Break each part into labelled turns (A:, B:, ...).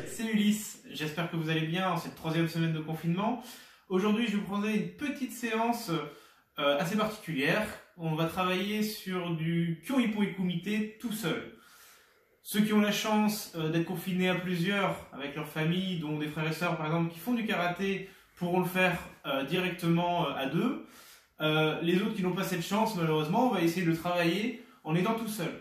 A: C'est Ulysse, j'espère que vous allez bien en cette troisième semaine de confinement. Aujourd'hui, je vais vous proposer une petite séance assez particulière. On va travailler sur du Kyo-Ippon Kumite tout seul. Ceux qui ont la chance d'être confinés à plusieurs avec leur famille, dont des frères et sœurs par exemple qui font du karaté, pourront le faire directement à deux. Les autres qui n'ont pas cette chance, malheureusement, on va essayer de le travailler en étant tout seul.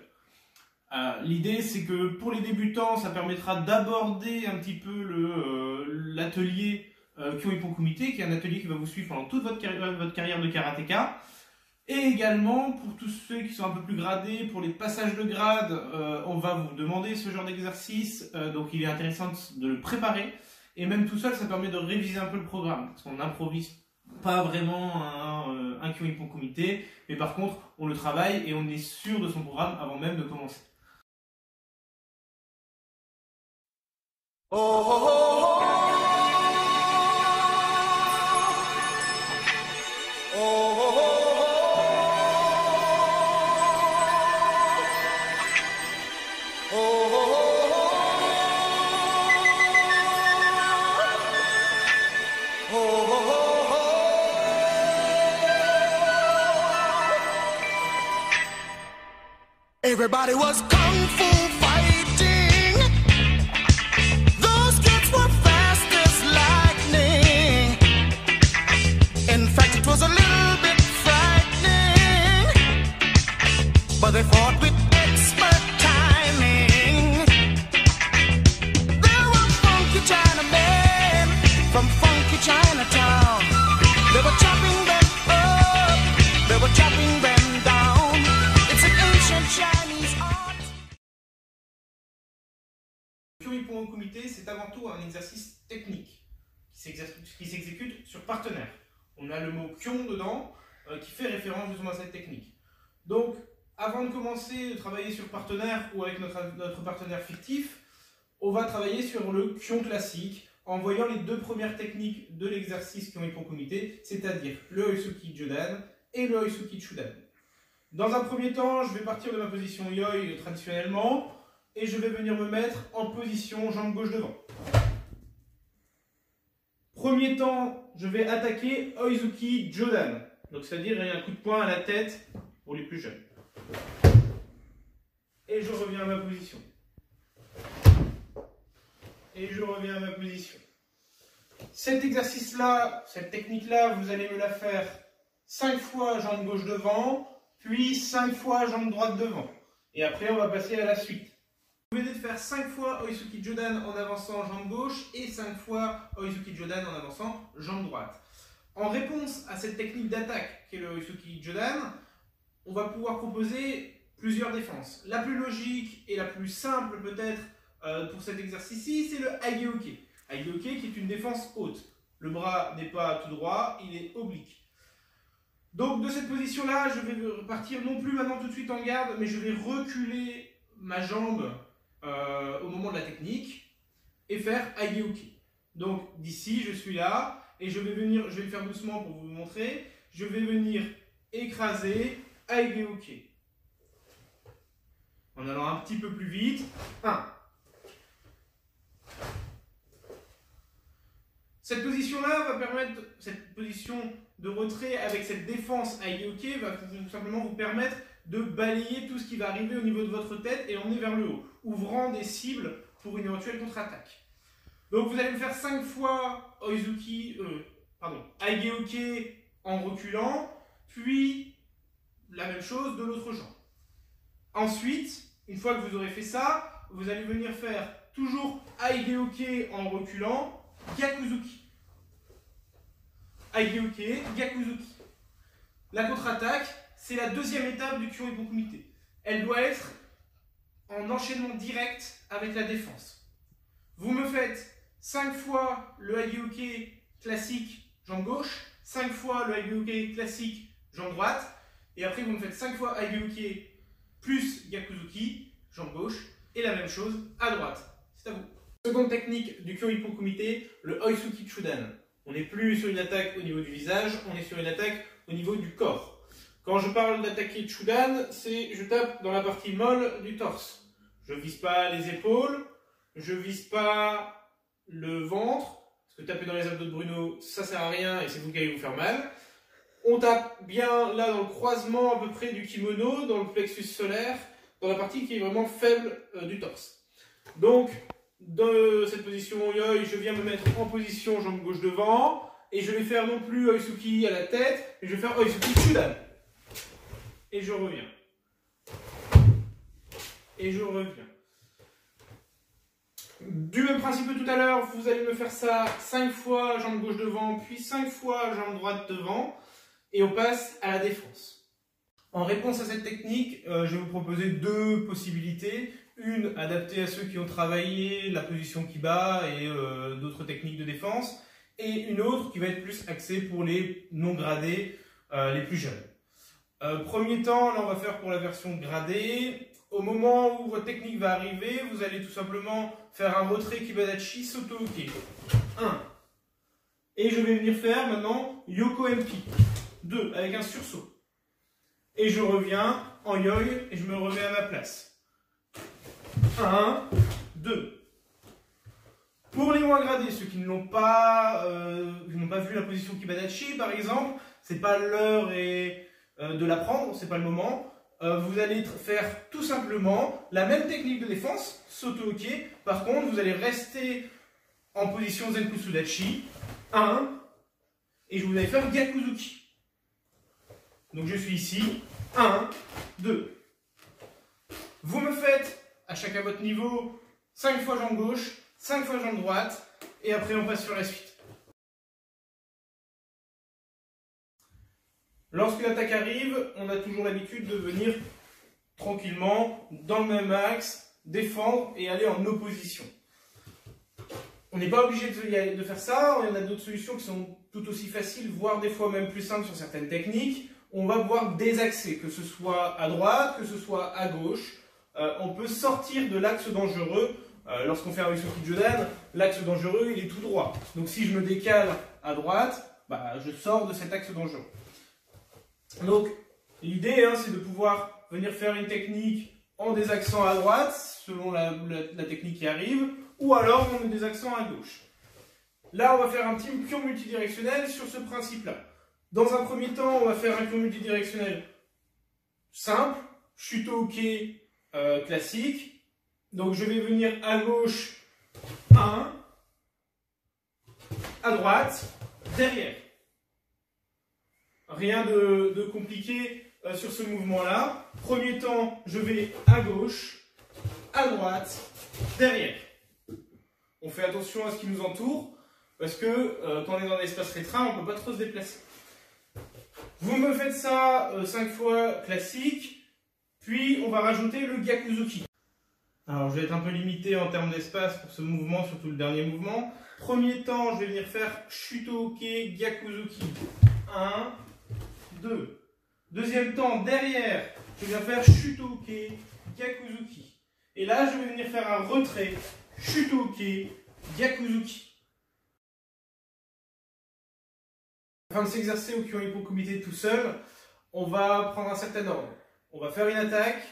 A: L'idée, c'est que pour les débutants, ça permettra d'aborder un petit peu l'atelier Kyo-Ippon Kumite, qui est un atelier qui va vous suivre pendant toute votre carrière de karatéka. Et également, pour tous ceux qui sont un peu plus gradés, pour les passages de grade, on va vous demander ce genre d'exercice, donc il est intéressant de le préparer. Et même tout seul, ça permet de réviser un peu le programme, parce qu'on n'improvise pas vraiment un Kyo-Ippon Kumite, mais par contre, on le travaille et on est sûr de son programme avant même de commencer.
B: Oh, oh, oh, oh. Everybody was kung fu fighting. Those kids were fast as lightning. In fact, it was a little bit frightening, but they fought with expert timing. There were funky Chinamen from funky Chinatown. They were chopping them up, they were chopping them down. It's an ancient Chinese art.
A: Le Kyo-Ippon Kumite, c'est avant tout un exercice technique qui s'exécute sur partenaire. On a le mot Kyon dedans qui fait référence justement à cette technique. Donc, avant de commencer de travailler sur partenaire ou avec notre partenaire fictif, on va travailler sur le Kyon classique en voyant les deux premières techniques de l'exercice Kyo-Ippon Kumite, c'est-à-dire le Oisuki Jodan et le Oisuki Chudan. Dans un premier temps, je vais partir de ma position Yoi traditionnellement et je vais venir me mettre en position jambe gauche devant. Premier temps, je vais attaquer Oizuki Jodan, donc c'est-à-dire un coup de poing à la tête pour les plus jeunes. Et je reviens à ma position. Et je reviens à ma position. Cet exercice-là, cette technique-là, vous allez me la faire 5 fois jambe gauche devant, puis 5 fois jambe droite devant. Et après, on va passer à la suite. Vous venez de faire 5 fois Oisuki Jodan en avançant jambe gauche et 5 fois Oisuki Jodan en avançant jambe droite. En réponse à cette technique d'attaque qu'est le Oisuki Jodan, on va pouvoir proposer plusieurs défenses. La plus logique et la plus simple peut-être pour cet exercice-ci, c'est le Ageoke. Ageoke qui est une défense haute. Le bras n'est pas tout droit, il est oblique. Donc de cette position-là, je vais partir non plus maintenant tout de suite en garde, mais je vais reculer ma jambe au moment de la technique et faire Ageoke. Donc d'ici, je suis là et je vais le faire doucement pour vous montrer. Je vais venir écraser Ageoke. En allant un petit peu plus vite. 1. Cette position-là va permettre, cette position de retrait avec cette défense Ageoke va tout simplement vous permettre de balayer tout ce qui va arriver au niveau de votre tête et l'emmener vers le haut, ouvrant des cibles pour une éventuelle contre-attaque. Donc vous allez me faire 5 fois Ageoke en reculant, puis la même chose de l'autre jambe. Ensuite, une fois que vous aurez fait ça, vous allez venir faire toujours Ageoke en reculant, Gyakuzuki. Ageoke, Gyakuzuki. La contre-attaque, c'est la deuxième étape du Kyo-Ippon Kumite. Elle doit être en enchaînement direct avec la défense. Vous me faites 5 fois le Ageoke classique jambe gauche, 5 fois le Ageoke classique jambe droite, et après vous me faites 5 fois Ageoke plus Gyakuzuki, jambe gauche, et la même chose à droite. C'est à vous. Seconde technique du Kyo-Ippon Kumite, le Oisuki Chudan. On n'est plus sur une attaque au niveau du visage, on est sur une attaque au niveau du corps. Quand je parle d'attaquer Chudan, c'est je tape dans la partie molle du torse. Je vise pas les épaules, je vise pas le ventre, parce que taper dans les abdos de Bruno, ça sert à rien et c'est vous qui allez vous faire mal. On tape bien là dans le croisement à peu près du kimono, dans le plexus solaire, dans la partie qui est vraiment faible du torse. Donc, dans cette position yoi, je viens me mettre en position jambe gauche devant, et je vais faire non plus Oisuki à la tête, mais je vais faire Oisuki Chudan. Et je reviens. Et je reviens. Du même principe que tout à l'heure, vous allez me faire ça 5 fois jambe gauche devant, puis 5 fois jambe droite devant, et on passe à la défense. En réponse à cette technique, je vais vous proposer deux possibilités. Une adaptée à ceux qui ont travaillé la position Kiba et d'autres techniques de défense, et une autre qui va être plus axée pour les non gradés, les plus jeunes. Premier temps, là on va faire pour la version gradée. Au moment où votre technique va arriver, vous allez tout simplement faire un retrait Kibadachi Soto-Uke. 1. Et je vais venir faire maintenant Yoko MP. 2. Avec un sursaut. Et je reviens en yoi et je me remets à ma place. 1, 2. Pour les moins gradés, ceux qui n'ont pas vu la position Kibadachi, par exemple, c'est pas l'heure de l'apprendre, c'est pas le moment. Vous allez faire tout simplement la même technique de défense, Soto-Uke. Par contre, vous allez rester en position Zenkusudachi. 1. Et je vous allez faire Gyakuzuki. Donc je suis ici. 1, 2. Vous me faites, à chacun votre niveau, 5 fois jambe gauche, 5 fois jambe droite, et après on passe sur la suite. Lorsque l'attaque arrive, on a toujours l'habitude de venir tranquillement, dans le même axe, défendre et aller en opposition. On n'est pas obligé de faire ça, il y en a d'autres solutions qui sont tout aussi faciles, voire des fois même plus simples sur certaines techniques. On va pouvoir désaxer, que ce soit à droite, que ce soit à gauche. On peut sortir de l'axe dangereux. Lorsqu'on fait un Oisuki Jodan, l'axe dangereux, il est tout droit. Donc si je me décale à droite, je sors de cet axe dangereux. Donc l'idée, c'est de pouvoir venir faire une technique en désaxant à droite, selon la technique qui arrive, ou alors en désaxant à gauche. Là, on va faire un petit pion multidirectionnel sur ce principe-là. Dans un premier temps, on va faire un pion multidirectionnel simple, Shuto-Uke classique. Donc je vais venir à gauche, 1, à droite, derrière. Rien de compliqué sur ce mouvement-là. Premier temps, je vais à gauche, à droite, derrière. On fait attention à ce qui nous entoure, parce que quand on est dans l'espace restreint, on ne peut pas trop se déplacer. Vous me faites ça 5 fois classique, puis on va rajouter le Gyakuzuki. Alors je vais être un peu limité en termes d'espace pour ce mouvement, surtout le dernier mouvement. Premier temps, je vais venir faire Shuto-Uke Gyakuzuki. 1, 2. Deuxième temps, derrière, je viens faire Shuto-Uke Gyakuzuki. Et là, je vais venir faire un retrait Shuto-Uke Gyakuzuki. Afin de s'exercer au Kyoin Kumite tout seul, on va prendre un certain ordre. On va faire une attaque,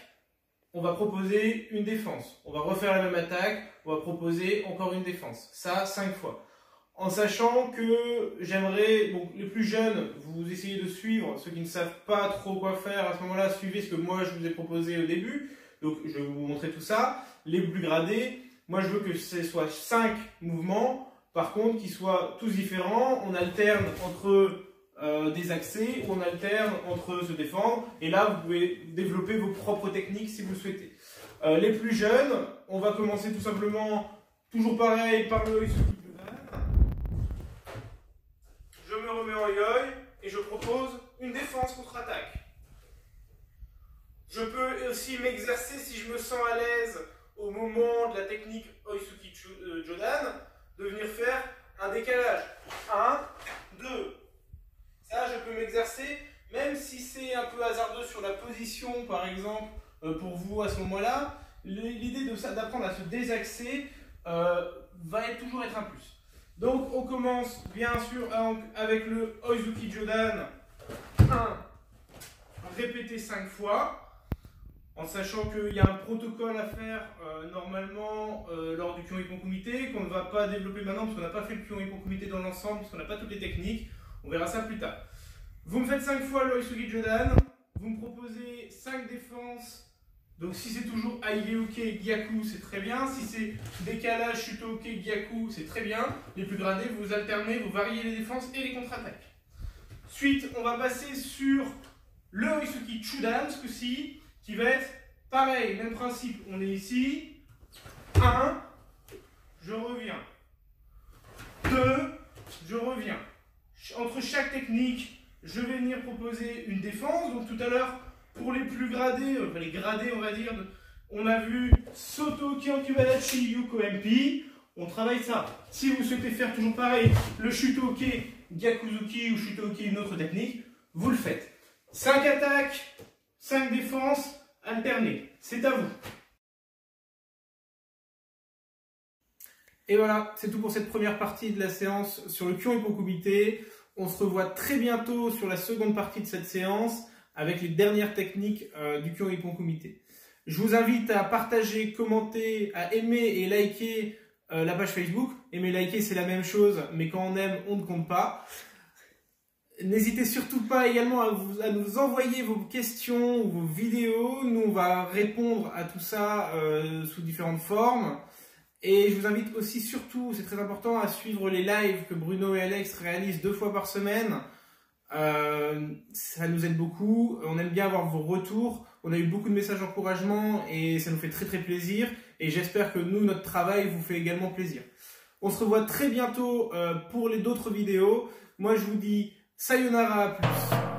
A: on va proposer une défense. On va refaire la même attaque, on va proposer encore une défense. Ça, 5 fois. En sachant que j'aimerais, donc les plus jeunes, vous essayez de suivre. Ceux qui ne savent pas trop quoi faire, à ce moment-là, suivez ce que moi je vous ai proposé au début. Donc je vais vous montrer tout ça. Les plus gradés, moi je veux que ce soit 5 mouvements. Par contre, qu'ils soient tous différents, on alterne entre des accès ou on alterne entre se défendre. Et là, vous pouvez développer vos propres techniques si vous le souhaitez. Les plus jeunes, on va commencer tout simplement, toujours pareil, par le Oisuki Jodan. Je me remets en yoi et je propose une défense contre-attaque. Je peux aussi m'exercer si je me sens à l'aise au moment de la technique Oisuki Jodan, de venir faire un décalage. 1, 2. Ça, je peux m'exercer, même si c'est un peu hasardeux sur la position, par exemple, pour vous à ce moment-là. L'idée d'apprendre à se désaxer va toujours être un plus. Donc, on commence bien sûr avec le Oisuki Jodan. 1, répéter 5 fois, en sachant qu'il y a un protocole à faire normalement lors du Kyung Comité, qu'on ne va pas développer maintenant parce qu'on n'a pas fait le Kyung Comité dans l'ensemble, parce qu'on n'a pas toutes les techniques. On verra ça plus tard. Vous me faites 5 fois le Isugi Jodan, vous me proposez 5 défenses. Donc si c'est toujours Aigeuke, Gyaku, c'est très bien. Si c'est décalage, Shutoke, Gyaku, c'est très bien. Les plus gradés, vous alternez, vous variez les défenses et les contre-attaques. Ensuite, on va passer sur le Isugi Chudan, ce coup-ci, qui va être pareil, même principe. On est ici. 1, je reviens. 2, je reviens. Entre chaque technique, je vais venir proposer une défense. Donc tout à l'heure, pour les plus gradés, enfin les gradés on va dire, on a vu Soto, Kyankubadachi, Yuko MP. On travaille ça. Si vous souhaitez faire toujours pareil, le Shutoke, Gyakuzuki ou Shutoke, une autre technique, vous le faites. 5 attaques, 5 défenses, alternées. C'est à vous. Et voilà, c'est tout pour cette première partie de la séance sur le Kyung Comité. On se revoit très bientôt sur la seconde partie de cette séance avec les dernières techniques du Kyung Comité. Je vous invite à partager, commenter, à aimer et liker la page Facebook. Aimer et liker, c'est la même chose, mais quand on aime, on ne compte pas. N'hésitez surtout pas également à nous envoyer vos questions ou vos vidéos. Nous, on va répondre à tout ça sous différentes formes. Et je vous invite aussi surtout, c'est très important, à suivre les lives que Bruno et Alex réalisent 2 fois par semaine. Ça nous aide beaucoup. On aime bien avoir vos retours. On a eu beaucoup de messages d'encouragement et ça nous fait très très plaisir. Et j'espère que nous, notre travail vous fait également plaisir. On se revoit très bientôt pour les d'autres vidéos. Moi, je vous dis sayonara, à plus.